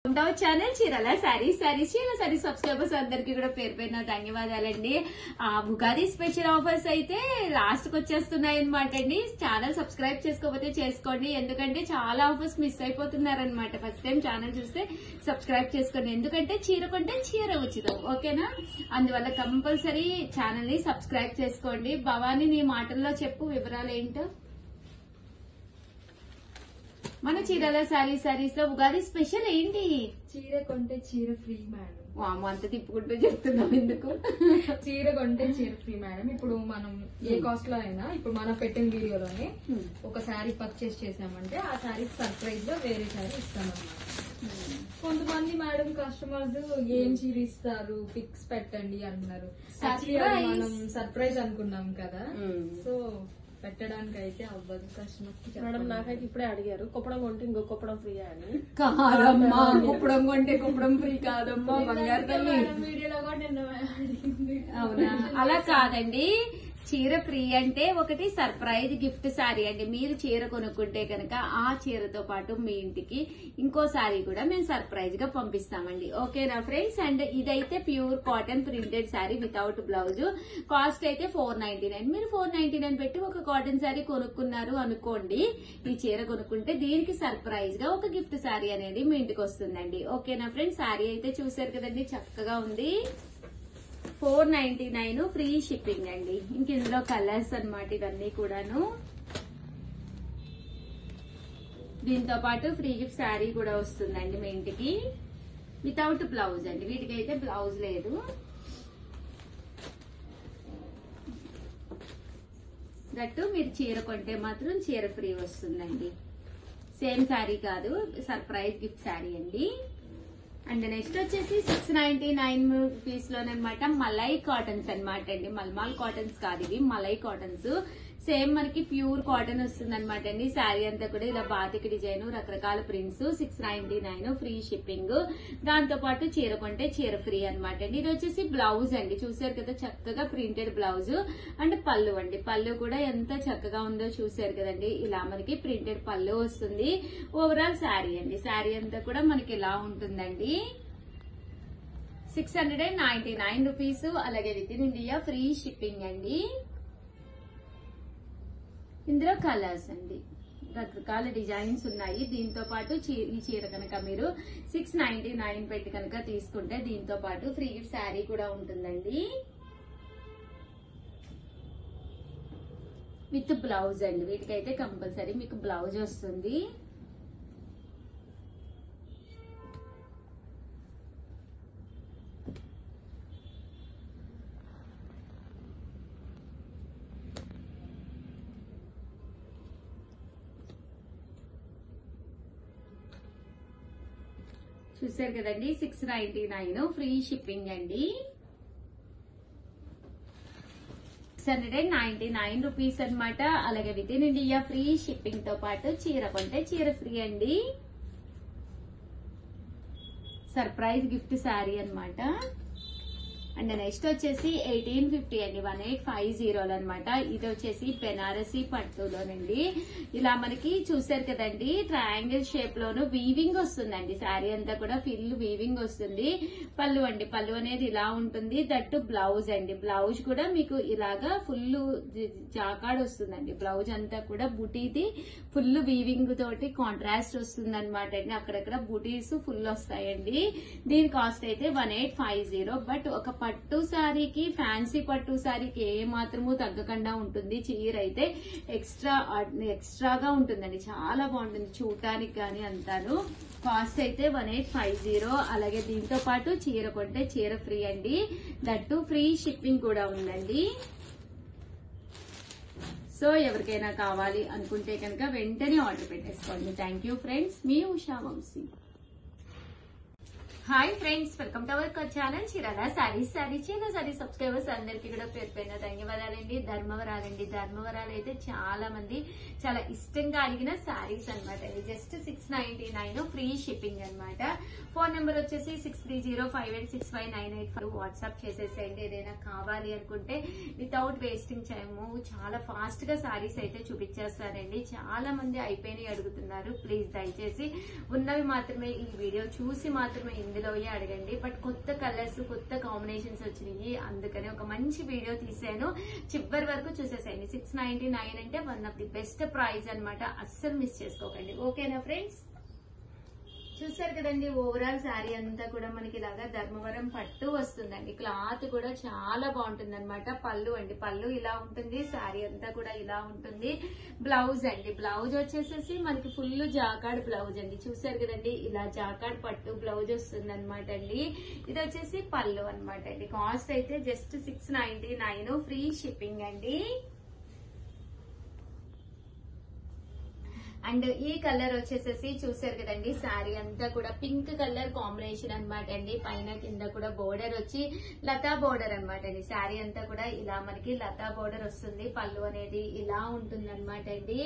Channel Chirala saris Chirala saris subscribers అందరికి కూడా పేరు పేరున ధన్యవాదాలండి. ఉగాది స్పెషల్ ఆఫర్స్ అయితే లాస్ట్ కి వచ్చేస్తున్నాయి అనమాట అండి. ఛానల్ సబ్స్క్రైబ్ చేసుకోకపోతే చేసుకోండి, ఎందుకంటే చాలా ఆఫర్స్ మిస్ అయిపోతున్నారనమాట. ఫస్ట్ టైం ఛానల్ చూస్తే సబ్స్క్రైబ్ చేసుకోండి, ఎందుకంటే చీర కొంటే చీర ఉచితం, ఓకేనా? అందువల్ల కంపల్సరీ ఛానల్ ని సబ్స్క్రైబ్ చేసుకోండి. భవానీ, నీ మాటల్లో చెప్పు వివరాలు ఏంటో. మన చీరాల సారీస్ లో ఉగాది స్పెషల్ ఏంటి? చీర కొంటే చీర ఫ్రీ మేడం. వాము అంత తిప్పుకుంటూ చెప్తున్నాం ఎందుకు? చీర కొంటే చీర ఫ్రీ మేడం. ఇప్పుడు మనం ఏ కాస్ట్ లో అయినా, ఇప్పుడు మనం పెట్టిన వీడియోలోనే ఒక శారీ పర్చేస్ చేసామంటే ఆ శారీ సర్ప్రైజ్ గా వేరే శారీ ఇస్తామన్నమాట. కొంతమంది మేడం కస్టమర్స్ ఏం చీర ఇస్తారు పిక్స్ పెట్టండి అంటున్నారు. మనం సర్ప్రైజ్ అనుకున్నాం కదా, సో పెట్టడానికి అయితే అవ్వదు కస్టమర్. మేడం నాకైతే ఇప్పుడే అడిగారు కుప్పడం కొంటే ఇంకో కుప్పడం ఫ్రీ అని. కాదమ్మా, కుప్పడం కొంటే కుప్పడం ఫ్రీ కాదమ్మా బంగారు తల్లి. వీడియోలో కూడా నిన్న అడిగింది. అవునా? అలా కాదండి, చీర ఫ్రీ అంటే ఒకటి సర్ప్రైజ్ గిఫ్ట్ శారీ అండి. మీరు చీర కొనుక్కుంటే కనుక ఆ చీరతో పాటు మీ ఇంటికి ఇంకో శారీ కూడా మేము సర్ప్రైజ్ గా పంపిస్తామండి, ఓకేనా ఫ్రెండ్స్? అండ్ ఇదైతే pure cotton printed sari without blouse. Cost అయితే 499. మీరు 499 పెట్టి ఒక కాటన్ శారీ కొనుక్కున్నారు అనుకోండి, ఈ చీర కొనుక్కుంటే దీనికి సర్ప్రైజ్ గా ఒక గిఫ్ట్ శారీ అనేది మీ ఇంటికి వస్తుందండి, ఓకేనా ఫ్రెండ్స్? శారీ అయితే చూసారు కదండి, చక్కగా ఉంది. 499 ఫ్రీ షిప్పింగ్ అండి. ఇంక ఇందులో కలర్స్ అన్నమాట ఇవన్నీ కూడాను. దీంతో పాటు ఫ్రీ గిఫ్ట్ శారీ కూడా వస్తుందండి మీ ఇంటికి వితౌట్ బ్లౌజ్ అండి. వీటికైతే బ్లౌజ్ లేదు. దట్టు మీరు చీర కొంటే మాత్రం చీర ఫ్రీ వస్తుందండి. సేమ్ శారీ కాదు, సర్ప్రైజ్ గిఫ్ట్ శారీ అండి. అండ్ నెక్స్ట్ వచ్చేసి 699 రూపీస్ లోనమాట మలై కాటన్స్ అనమాట అండి. మల్మాల్ కాటన్స్ కాదు, ఇవి మలై కాటన్స్. సేమ్ మనకి ప్యూర్ కాటన్ వస్తుంది అనమాట అండి. శారీ అంతా కూడా ఇలా బాతికి డిజైన్, రకరకాల ప్రింట్స్. 699 free shipping. దాంతో పాటు చీర కొంటే చీర ఫ్రీ అనమాట అండి. ఇది వచ్చేసి బ్లౌజ్ అండి, చూసారు కదా చక్కగా ప్రింటెడ్ బ్లౌజ్. అండ్ పళ్ళు అండి, పళ్ళు కూడా ఎంత చక్కగా ఉందో చూసారు కదండి. ఇలా మనకి ప్రింటెడ్ పళ్ళు వస్తుంది. ఓవరాల్ శారీ అండి, శారీ అంతా కూడా మనకి ఇలా ఉంటుందండి. 699 రూపీస్. అలాగే with in India free shipping అండి. ఇందులో కలర్స్ అండి, రకరకాల డిజైన్స్ ఉన్నాయి. దీంతో పాటు ఈ చీర కనుక మీరు 699 పెట్టి కనుక తీసుకుంటే దీంతో పాటు ఫ్రీ గిఫ్ట్ శారీ కూడా ఉంటుందండి విత్ బ్లౌజ్ అండి. వీటికైతే కంపల్సరీ మీకు బ్లౌజ్ వస్తుంది. చూసారు కదండి, 699 ఫ్రీ షిప్పింగ్ అండి. 699 రూపీస్ అనమాట. అలాగే with in India free shipping తో పాటు చీర కొంటే చీర ఫ్రీ అండి. సర్ప్రైజ్ గిఫ్ట్ శారీ అనమాట. అండ్ నెక్స్ట్ వచ్చేసి 1850 అండి, 1850 అనమాట. ఇది వచ్చేసి బెనారసీ పట్టులోనండి. ఇలా మనకి చూసారు కదండి, ట్రయాంగిల్ షేప్ లోను వీవింగ్ వస్తుందండి. శారీ అంతా కూడా ఫుల్ వీవింగ్ వస్తుంది. పళ్ళు అండి, పళ్ళు అనేది ఇలా ఉంటుంది. దట్టు బ్లౌజ్ అండి, బ్లౌజ్ కూడా మీకు ఇలాగా ఫుల్ జాకాడ్ వస్తుందండి. బ్లౌజ్ అంతా కూడా బుటీది ఫుల్ వీవింగ్ తోటి కాంట్రాస్ట్ వస్తుంది అనమాట అండి. అక్కడక్కడ బుటీస్ ఫుల్ వస్తాయండి. దీని కాస్ట్ అయితే 1850. బట్ ఒక పట్టు శారీకి, ఫ్యాన్సీ పట్టు శారీకి ఏ మాత్రము తగ్గకుండా ఉంటుంది. చీర అయితే ఎక్స్ట్రాగా ఉంటుందండి, చాలా బాగుంటుంది చూడటానికి కానీ అంతాను. కాస్ట్ అయితే 1850. అలాగే దీంతో పాటు చీర కొంటే చీర ఫ్రీ అండి. దట్టు ఫ్రీ షిప్పింగ్ కూడా ఉందండి. సో ఎవరికైనా కావాలి అనుకుంటే కనుక వెంటనే ఆర్డర్ పెట్టేసుకోండి. థ్యాంక్ యూ ఫ్రెండ్స్, మీ Usha Vamsi. Hi friends, welcome to our channel Chirala saris Chirala sari subscribers అందరికీ కూడా పేరు పైన ధన్యవాదాలండి. ధర్మవరాలు అయితే చాలా మంది చాలా ఇష్టంగా అడిగిన సారీస్ అనమాట. జస్ట్ 699 ఫ్రీ షిప్పింగ్ అనమాట. ఫోన్ నెంబర్ వచ్చేసి 6305865985 వాట్సాప్ చేసేసేయండి. ఏదైనా కావాలి అనుకుంటే వితౌట్ వేస్టింగ్ టైమ్ చాలా ఫాస్ట్ గా సారీస్ అయితే చూపించేస్తారండి. చాలా మంది అయిపోయినాయి అడుగుతున్నారు. ప్లీజ్ దయచేసి ఉన్నవి మాత్రమే ఈ వీడియో చూసి మాత్రమే ఇందులో అడగండి. బట్ కొత్త కలర్స్ కొత్త కాంబినేషన్స్ వచ్చినాయి, అందుకని ఒక మంచి వీడియో తీసాను. చివరి వరకు చూసేసేయండి. 699 అంటే one of the best price అన్నమాట. అస్సలు మిస్ చేసుకోకండి. ఓకేనా ఫ్రెండ్స్? చూసారు కదండి, ఓవరాల్ శారీ అంతా కూడా మనకి ఇలాగా ధర్మవరం పట్టు వస్తుందండి. క్లాత్ కూడా చాలా బాగుంటుంది అనమాట. పళ్ళు అండి, పళ్ళు ఇలా ఉంటుంది. శారీ అంతా కూడా ఇలా ఉంటుంది. బ్లౌజ్ అండి, బ్లౌజ్ వచ్చేసేసి మనకి ఫుల్ జాకాడ్ బ్లౌజ్ అండి. చూసారు కదండి, ఇలా జాకాడ్ పట్టు బ్లౌజ్ వస్తుంది అనమాట అండి. ఇది వచ్చేసి పళ్ళు అనమాట అండి. కాస్ట్ అయితే జస్ట్ 699, ఫ్రీ షిప్పింగ్ అండి. అండ్ ఈ కలర్ వచ్చేసేసి చూసారు కదండి, శారీ అంతా కూడా పింక్ కలర్ కాంబినేషన్ అనమాట అండి. పైన కింద కూడా బోర్డర్ వచ్చి లతా బోర్డర్ అనమాట అండి. శారీ అంతా కూడా ఇలా మనకి లతా బోర్డర్ వస్తుంది. పళ్ళు అనేది ఇలా ఉంటుంది అనమాట అండి.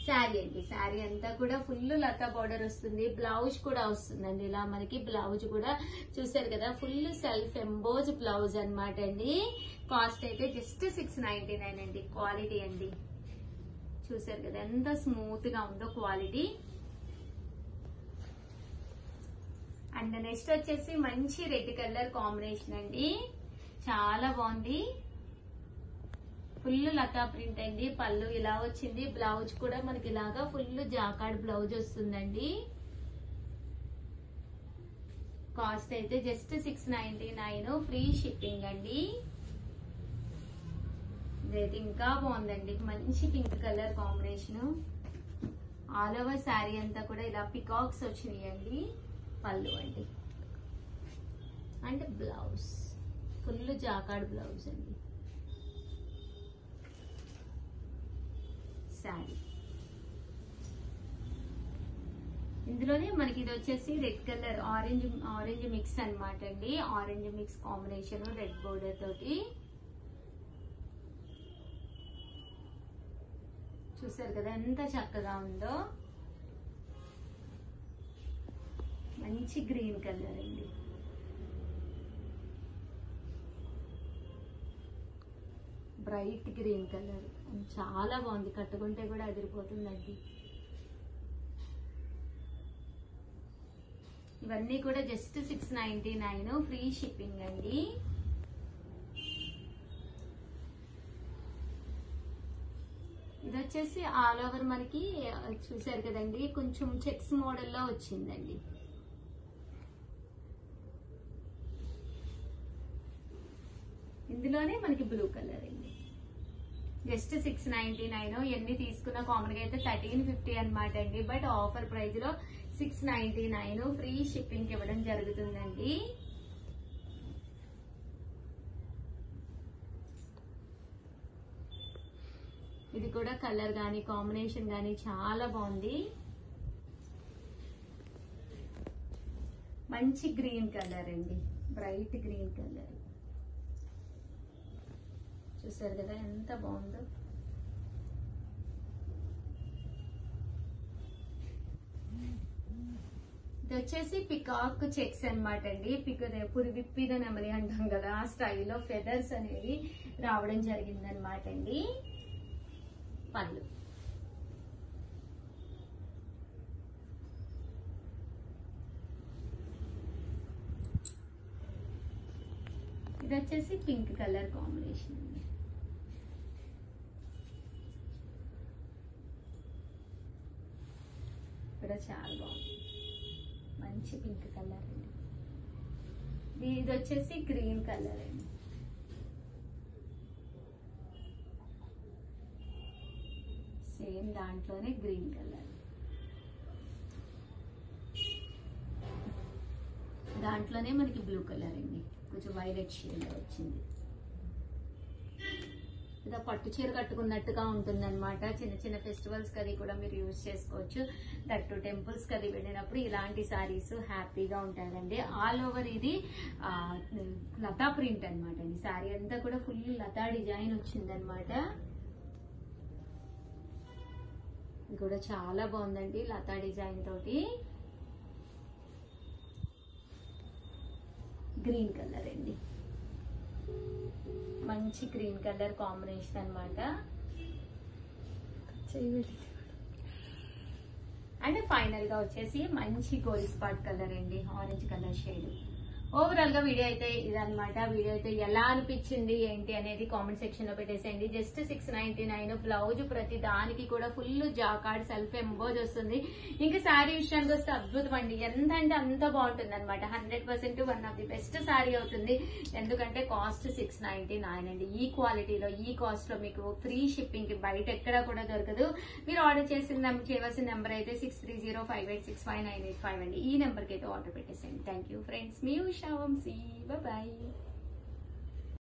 శారీ అండి, శారీ అంతా కూడా ఫుల్ లతా బోర్డర్ వస్తుంది. బ్లౌజ్ కూడా వస్తుందండి. ఇలా మనకి బ్లౌజ్ కూడా చూసారు కదా, ఫుల్ సెల్ఫ్ ఎంబోజ్ బ్లౌజ్ అనమాట అండి. కాస్ట్ అయితే జస్ట్ 699 అండి. క్వాలిటీ అండి, చూసారు కదా ఎంత స్మూత్ గా ఉందో క్వాలిటీ. అండ్ నెక్స్ట్ వచ్చేసి మంచి రెడ్ కలర్ కాంబినేషన్ అండి. చాలా బాగుంది. ఫుల్ లతా ప్రింట్ అండి. పళ్ళు ఇలా వచ్చింది. బ్లౌజ్ కూడా మనకి ఇలాగా ఫుల్ జాకాడ్ బ్లౌజ్ వస్తుందండి. కాస్ట్ అయితే జస్ట్ 699, ఫ్రీ షిప్పింగ్ అండి. ఇదైతే ఇంకా బాగుందండి. మంచి pink colour combination. All over sari అంతా కూడా ఇలా పికాక్స్ వచ్చినాయండి. పళ్ళు అండి and blouse full jacquard blouse అండి. శారీ ఇందులోనే మనకి ఇది వచ్చేసి రెడ్ కలర్ ఆరెంజ్ మిక్స్ అన్నమాట అండి. Orange mix combination red border తోటి. చూసారు కదా ఎంత చక్కగా ఉందో. మంచి గ్రీన్ కలర్ అండి. బ్రైట్ గ్రీన్ కలర్ చాలా బాగుంది. కట్టుకుంటే కూడా అదిరిపోతుందండి. ఇవన్నీ కూడా జస్ట్ 699, ఫ్రీ షిప్పింగ్ అండి. ఇది వచ్చేసి ఆల్ ఓవర్ మనకి చూసారు కదండి, కొంచెం చెక్స్ మోడల్లో వచ్చిందండి. ఇందులోనే మనకి బ్లూ కలర్ అండి. జస్ట్ 699. ఎన్ని తీసుకున్నా కామన్ గా అయితే 1350 అనమాట అండి. బట్ ఆఫర్ ప్రైస్ లో 699, ఫ్రీ షిప్పింగ్ ఇవ్వడం జరుగుతుందండి. ఇది కూడా కలర్ గానీ కాంబినేషన్ గానీ చాలా బాగుంది. మంచి గ్రీన్ కలర్ అండి, బ్రైట్ గ్రీన్ కలర్. చూసారు కదా ఎంత బాగుందో. ఇది వచ్చేసి పికాక్ చెక్స్ అనమాట అండి. విప్పిన నెమలి అంటాం కదా, ఆ స్టైల్లో ఫెదర్స్ అనేవి రావడం జరిగింది అనమాట అండి. పళ్ళు ఇది వచ్చేసి పింక్ కలర్ కాంబినేషన్ అండి. కూడా చాలా బాగుంది. మంచి పింక్ కలర్ అండి. ఇది వచ్చేసి గ్రీన్ కలర్ అండి. సేమ్ దాంట్లోనే గ్రీన్ కలర్. దాంట్లోనే మనకి బ్లూ కలర్ అండి. కొంచెం వైలెట్ షేడ్ వచ్చింది. ఇలా పట్టు చీర కట్టుకున్నట్టుగా ఉంటుంది అనమాట. చిన్న చిన్న ఫెస్టివల్స్ కది కూడా మీరు యూజ్ చేసుకోవచ్చు. దట్టు టెంపుల్స్ కది వెళ్ళినప్పుడు ఇలాంటి సారీస్ హ్యాపీగా ఉంటాయండి. ఆల్ ఓవర్ ఇది లతా ప్రింట్ అనమాట అండి. సారీ అంతా కూడా ఫుల్ లతా డిజైన్ వచ్చింది అనమాట. ఇది కూడా చాలా బాగుందండి లతా డిజైన్ తోటి. గ్రీన్ కలర్ అండి, మంచి గ్రీన్ కలర్ కాంబినేషన్ అన్నమాట. అండ్ ఫైనల్ గా వచ్చేసి మంచి గోల్డ్ స్పాట్ కలర్ అండి, ఆరెంజ్ కలర్ షేడ్. ఓవరాల్ గా వీడియో అయితే ఇదన్నమాట. వీడియో అయితే ఎలా అనిపించింది ఏంటి అనేది కామెంట్ సెక్షన్ లో పెట్టేసేయండి. జస్ట్ 699, బ్లౌజ్ ప్రతి దానికి కూడా ఫుల్ జాకార్డ్ సెల్ఫ్ ఎంబోజ్ వస్తుంది. ఇంకా శారీ విషయానికి వస్తే అద్భుతం అండి, ఎంత అంటే అంత బాగుంటుంది అనమాట. 100% one of the best sari అవుతుంది. ఎందుకంటే కాస్ట్ 699 అండి. ఈ క్వాలిటీలో ఈ కాస్ట్ లో మీకు ఫ్రీ షిప్పింగ్ కి బయట ఎక్కడా కూడా దొరకదు. మీరు ఆర్డర్ చేయవలసిన నెంబర్ అయితే 6305865985 అండి. ఈ నెంబర్ కి అయితే ఆర్డర్ పెట్టేసేయండి. థ్యాంక్ యూ ఫ్రెండ్స్, మీ ఉషా వంశీ. బాయ్.